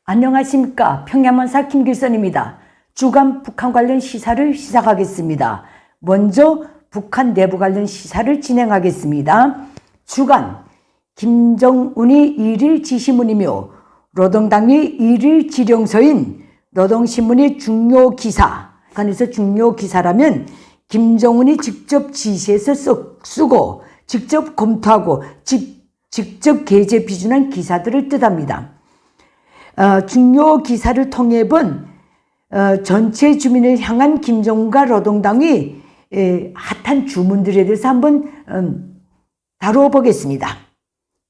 안녕하십니까. 평양만사 김길선입니다. 주간 북한 관련 시사를 시작하겠습니다. 먼저 북한 내부 관련 시사를 진행하겠습니다. 주간 김정은이 일일 지시문이며 노동당의 일일 지령서인 노동신문의 중요 기사, 북한에서 중요 기사라면 김정은이 직접 지시해서 쓰고 직접 검토하고 직접 게재 비준한 기사들을 뜻합니다. 중요 기사를 통해 본 전체 주민을 향한 김정은과 노동당의 핫한 주문들에 대해서 한번 다뤄보겠습니다.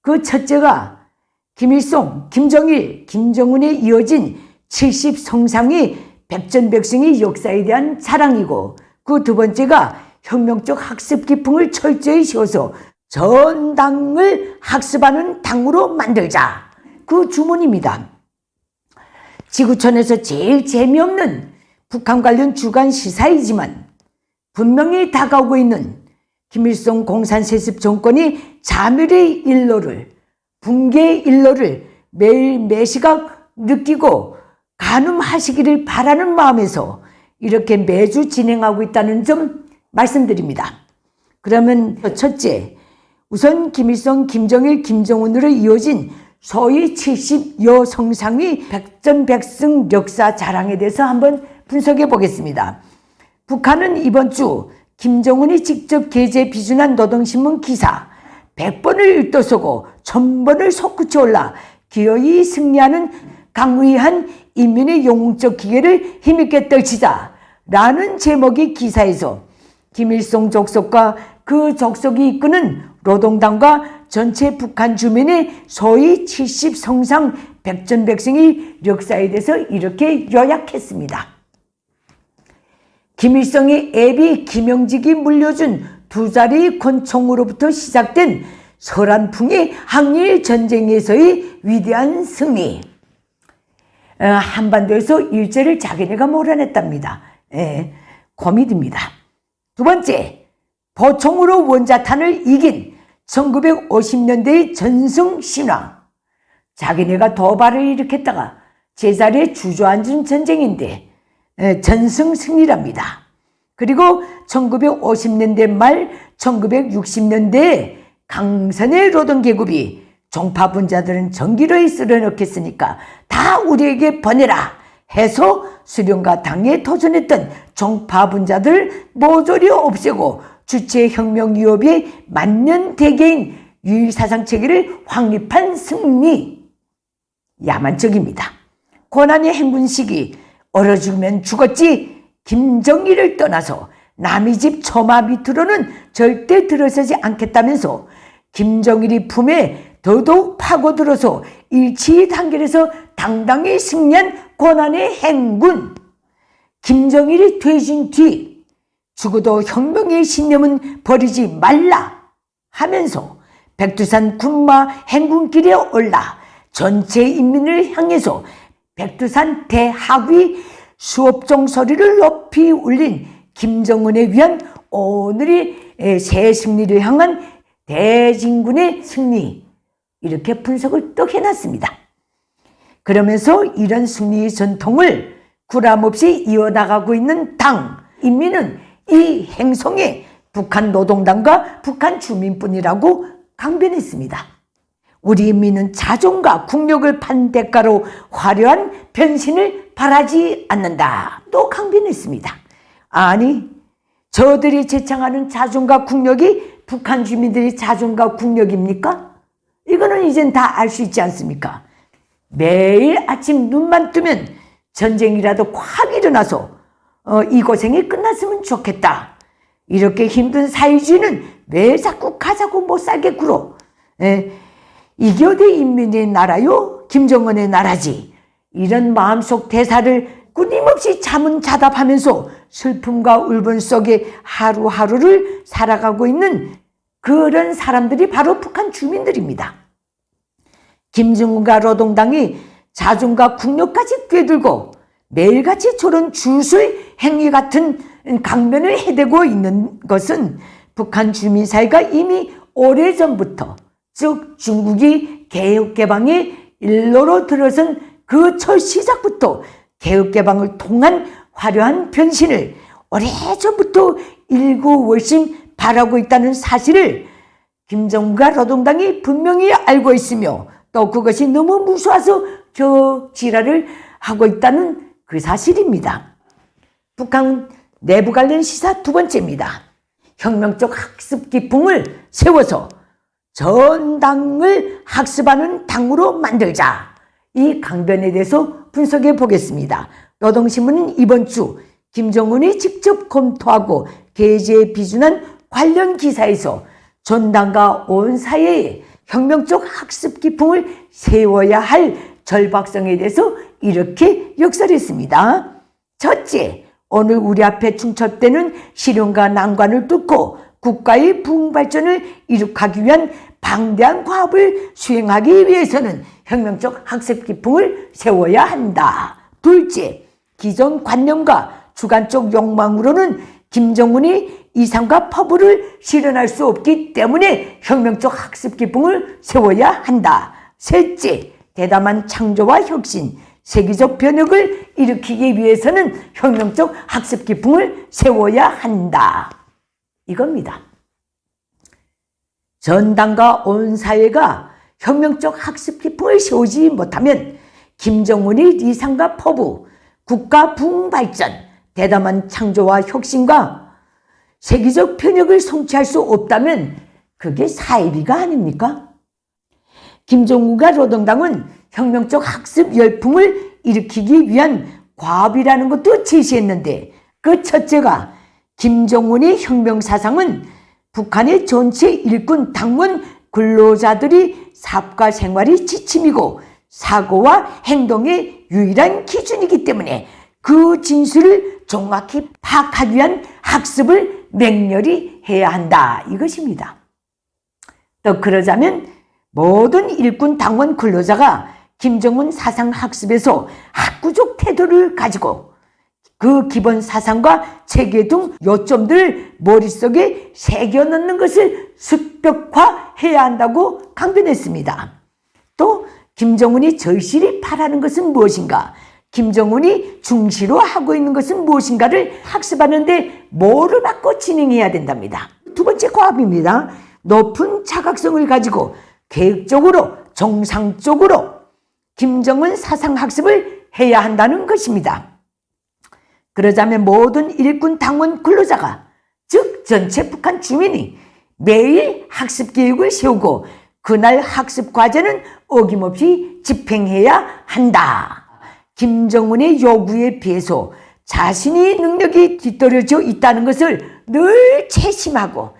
그 첫째가 김일성, 김정일, 김정은에 이어진 70성상의 백전백승의 역사에 대한 자랑이고, 그 두 번째가 혁명적 학습 기풍을 철저히 씌워서 전 당을 학습하는 당으로 만들자, 그 주문입니다. 지구촌에서 제일 재미없는 북한 관련 주간 시사이지만 분명히 다가오고 있는 김일성 공산세습 정권이 자멸의 일로를, 붕괴의 일로를 매일 매시각 느끼고 가늠하시기를 바라는 마음에서 이렇게 매주 진행하고 있다는 점 말씀드립니다. 그러면 첫째, 우선 김일성, 김정일, 김정은으로 이어진 소위 70여 성상의 백전백승 역사 자랑에 대해서 한번 분석해 보겠습니다. 북한은 이번 주 김정은이 직접 게재 비준한 노동신문 기사 100번을 읽도서고 1000번을 솟구쳐 올라 기어이 승리하는 강의한 인민의 영웅적 기계를 힘있게 떨치자 라는 제목의 기사에서 김일성 족속과 그 족속이 이끄는 노동당과 전체 북한 주민의 소위 70성상 백전백승의 역사에 대해서 이렇게 요약했습니다. 김일성의 애비 김영직이 물려준 두 자리 권총으로부터 시작된 서란풍의 항일 전쟁에서의 위대한 승리. 한반도에서 일제를 자기네가 몰아냈답니다. 고민입니다. 두 번째, 보총으로 원자탄을 이긴 1950년대의 전승신화. 자기네가 도발을 일으켰다가 제자리에 주저앉은 전쟁인데 전승승리랍니다. 그리고 1950년대 말 1960년대에 강선의 노동계급이 종파분자들은 전기로에 쓸어넣겠으니까 다 우리에게 보내라 해서 수령과 당에 도전했던 종파분자들 모조리 없애고 주체혁명위협의 만년대계인 유일사상체계를 확립한 승리. 야만적입니다. 고난의 행군 시기 얼어 죽으면 죽었지 김정일을 떠나서 남의 집 처마 밑으로는 절대 들어서지 않겠다면서 김정일이 품에 더더욱 파고들어서 일치 단결해서 당당히 승리한 고난의 행군. 김정일이 퇴진 뒤 죽어도 혁명의 신념은 버리지 말라 하면서 백두산 군마 행군길에 올라 전체 인민을 향해서 백두산 대하위 수업종 소리를 높이 울린 김정은에 위한 오늘의 새 승리를 향한 대진군의 승리, 이렇게 분석을 또 해놨습니다. 그러면서 이런 승리의 전통을 구람없이 이어나가고 있는 당, 인민은 이 행성에 북한 노동당과 북한 주민뿐이라고 강변했습니다. 우리 인민은 자존과 국력을 판 대가로 화려한 변신을 바라지 않는다, 또 강변했습니다. 아니, 저들이 제창하는 자존과 국력이 북한 주민들의 자존과 국력입니까? 이거는 이젠 다 알 수 있지 않습니까? 매일 아침 눈만 뜨면 전쟁이라도 확 일어나서 이 고생이 끝났으면 좋겠다. 이렇게 힘든 사회주의는 왜 자꾸 가자고 못 살게 굴어? 이게 어디 인민의 나라요? 김정은의 나라지. 이런 마음속 대사를 끊임없이 자문자답하면서 슬픔과 울분 속에 하루하루를 살아가고 있는 그런 사람들이 바로 북한 주민들입니다. 김정은과 노동당이 자존과 국력까지 꿰들고 매일같이 저런 주술 행위 같은 강변을 해대고 있는 것은 북한 주민사회가 이미 오래전부터, 즉 중국이 개혁개방의 일로로 들어선 그 첫 시작부터 개혁개방을 통한 화려한 변신을 오래전부터 일구월심 바라고 있다는 사실을 김정은과 노동당이 분명히 알고 있으며 또 그것이 너무 무서워서 저 지랄을 하고 있다는 그 사실입니다. 북한 내부 관련 시사 두 번째입니다. 혁명적 학습 기풍을 세워서 전당을 학습하는 당으로 만들자. 이 강변에 대해서 분석해 보겠습니다. 노동신문은 이번 주 김정은이 직접 검토하고 게재에 비준한 관련 기사에서 전당과 온 사회에 혁명적 학습 기풍을 세워야 할 절박성에 대해서 이렇게 역설했습니다. 첫째, 오늘 우리 앞에 충첩되는 시련과 난관을 뚫고 국가의 부흥발전을 이룩하기 위한 방대한 과업을 수행하기 위해서는 혁명적 학습 기풍을 세워야 한다. 둘째, 기존 관념과 주관적 욕망으로는 김정은이 이상과 퍼부를 실현할 수 없기 때문에 혁명적 학습 기풍을 세워야 한다. 셋째, 대담한 창조와 혁신, 세계적 변혁을 일으키기 위해서는 혁명적 학습 기풍을 세워야 한다. 이겁니다. 전당과 온 사회가 혁명적 학습 기풍을 세우지 못하면 김정은의 이상과 포부, 국가 부흥 발전, 대담한 창조와 혁신과 세계적 변혁을 성취할 수 없다면 그게 사이비가 아닙니까? 김정은과 노동당은 혁명적 학습 열풍을 일으키기 위한 과업이라는 것도 제시했는데 그 첫째가 김정은의 혁명사상은 북한의 전체 일꾼 당원 근로자들이 삶과 생활이 지침이고 사고와 행동의 유일한 기준이기 때문에 그 진술을 정확히 파악하기 위한 학습을 맹렬히 해야 한다. 이것입니다. 또 그러자면 모든 일꾼 당원 근로자가 김정은 사상 학습에서 학구적 태도를 가지고 그 기본 사상과 체계 등 요점들을 머릿속에 새겨 넣는 것을 습벽화해야 한다고 강변했습니다. 또 김정은이 절실히 바라는 것은 무엇인가? 김정은이 중시로 하고 있는 것은 무엇인가를 학습하는데 뭐를 받고 진행해야 된답니다. 두 번째 과업입니다. 높은 자각성을 가지고 계획적으로 정상적으로 김정은 사상 학습을 해야 한다는 것입니다. 그러자면 모든 일꾼 당원 근로자가 즉 전체 북한 주민이 매일 학습 계획을 세우고 그날 학습 과제는 어김없이 집행해야 한다. 김정은의 요구에 비해서 자신의 능력이 뒤떨어져 있다는 것을 늘 채심하고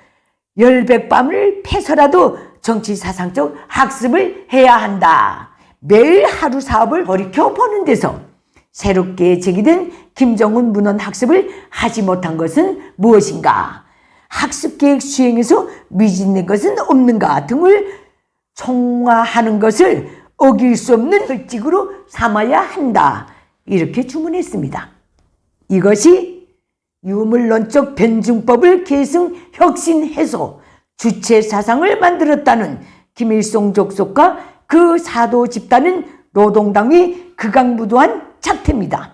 열백밤을 패서라도 정치사상적 학습을 해야 한다. 매일 하루 사업을 돌이켜 보는 데서 새롭게 제기된 김정은 문헌 학습을 하지 못한 것은 무엇인가? 학습계획 수행에서 미진된 것은 없는가 등을 총화하는 것을 어길 수 없는 벌칙으로 삼아야 한다. 이렇게 주문했습니다. 이것이 유물론적 변증법을 계승 혁신해서 주체 사상을 만들었다는 김일성 족속과 그 사도 집단은 노동당이 극악무도한 작태입니다.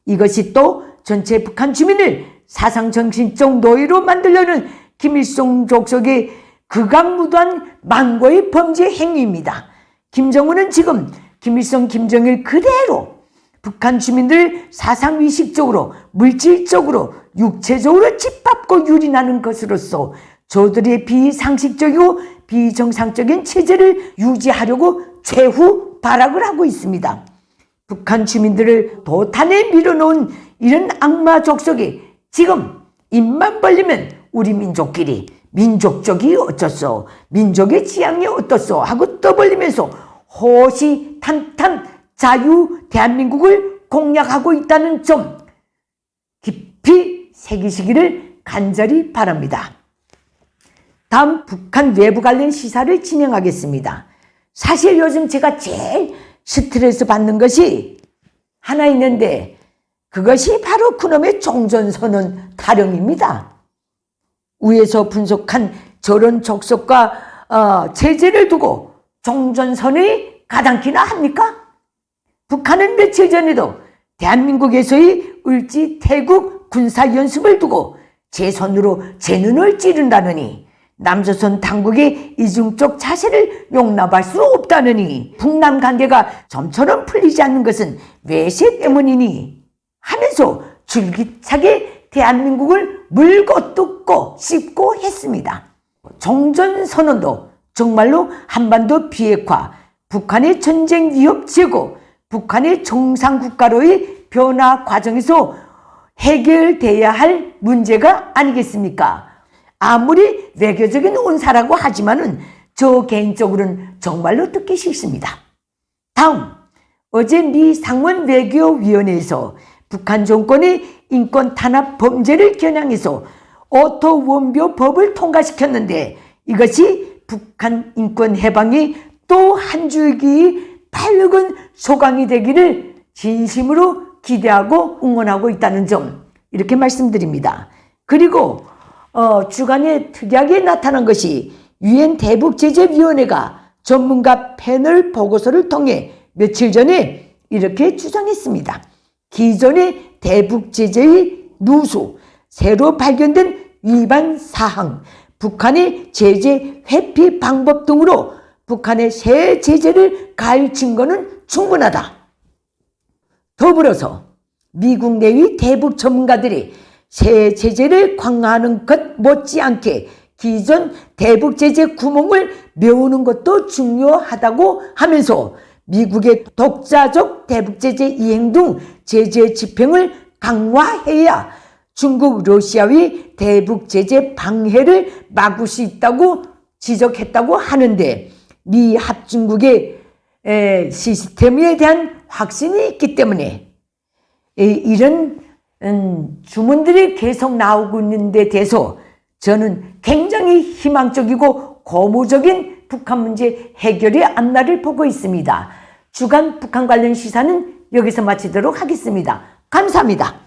이것이 또 전체 북한 주민을 사상정신적 노예로 만들려는 김일성 족속의 극악무도한 만고의 범죄 행위입니다. 김정은은 지금 김일성, 김정일 그대로 북한 주민들 사상의식적으로, 물질적으로, 육체적으로 짓밟고 유린하는 것으로서 저들의 비상식적이고 비정상적인 체제를 유지하려고 최후 발악을 하고 있습니다. 북한 주민들을 도탄에 밀어놓은 이런 악마 족속이 지금 입만 벌리면 우리 민족끼리 민족적이 어쩌소, 민족의 지향이 어떻소 하고 떠벌리면서 호시탄탄 자유 대한민국을 공략하고 있다는 점 깊이 새기시기를 간절히 바랍니다. 다음 북한 외부 관련 시사를 진행하겠습니다. 사실 요즘 제가 제일 스트레스 받는 것이 하나 있는데 그것이 바로 그놈의 종전선언 타령입니다. 위에서 분석한 저런 족속과 체제를 두고 종전선언이 가당키나 합니까? 북한은 며칠 전에도 대한민국에서의 을지 태국 군사연습을 두고 제 손으로 제 눈을 찌른다느니 남조선 당국의 이중적 자세를 용납할 수 없다느니 북남 관계가 좀처럼 풀리지 않는 것은 외세 때문이니 하면서 줄기차게 대한민국을 물고 뜯고 씹고 했습니다. 종전선언도 정말로 한반도 비핵화, 북한의 전쟁 위협 제고, 북한의 정상국가로의 변화 과정에서 해결돼야 할 문제가 아니겠습니까? 아무리 외교적인 온사라고 하지만은 저 개인적으로는 정말로 듣기 싫습니다. 다음, 어제 미 상원 외교위원회에서 북한 정권의 인권 탄압 범죄를 겨냥해서 오토 원조 법을 통과시켰는데 이것이 북한 인권 해방이 또 한 줄기 밝은 소강이 되기를 진심으로 기대하고 응원하고 있다는 점 이렇게 말씀드립니다. 그리고 주간에 특이하게 나타난 것이 유엔 대북제재위원회가 전문가 패널 보고서를 통해 며칠 전에 이렇게 주장했습니다. 기존의 대북제재의 누수, 새로 발견된 위반 사항, 북한의 제재 회피 방법 등으로 북한의 새 제재를 가할 증거는 충분하다. 더불어서 미국 내의 대북 전문가들이 새 제재를 강화하는 것 못지않게 기존 대북 제재 구멍을 메우는 것도 중요하다고 하면서 미국의 독자적 대북 제재 이행 등 제재 집행을 강화해야 중국, 러시아의 대북 제재 방해를 막을 수 있다고 지적했다고 하는데 미 합중국의 시스템에 대한 확신이 있기 때문에 이런 주문들이 계속 나오고 있는 데 대해서 저는 굉장히 희망적이고 고무적인 북한 문제 해결의 앞날을 보고 있습니다. 주간 북한 관련 시사는 여기서 마치도록 하겠습니다. 감사합니다.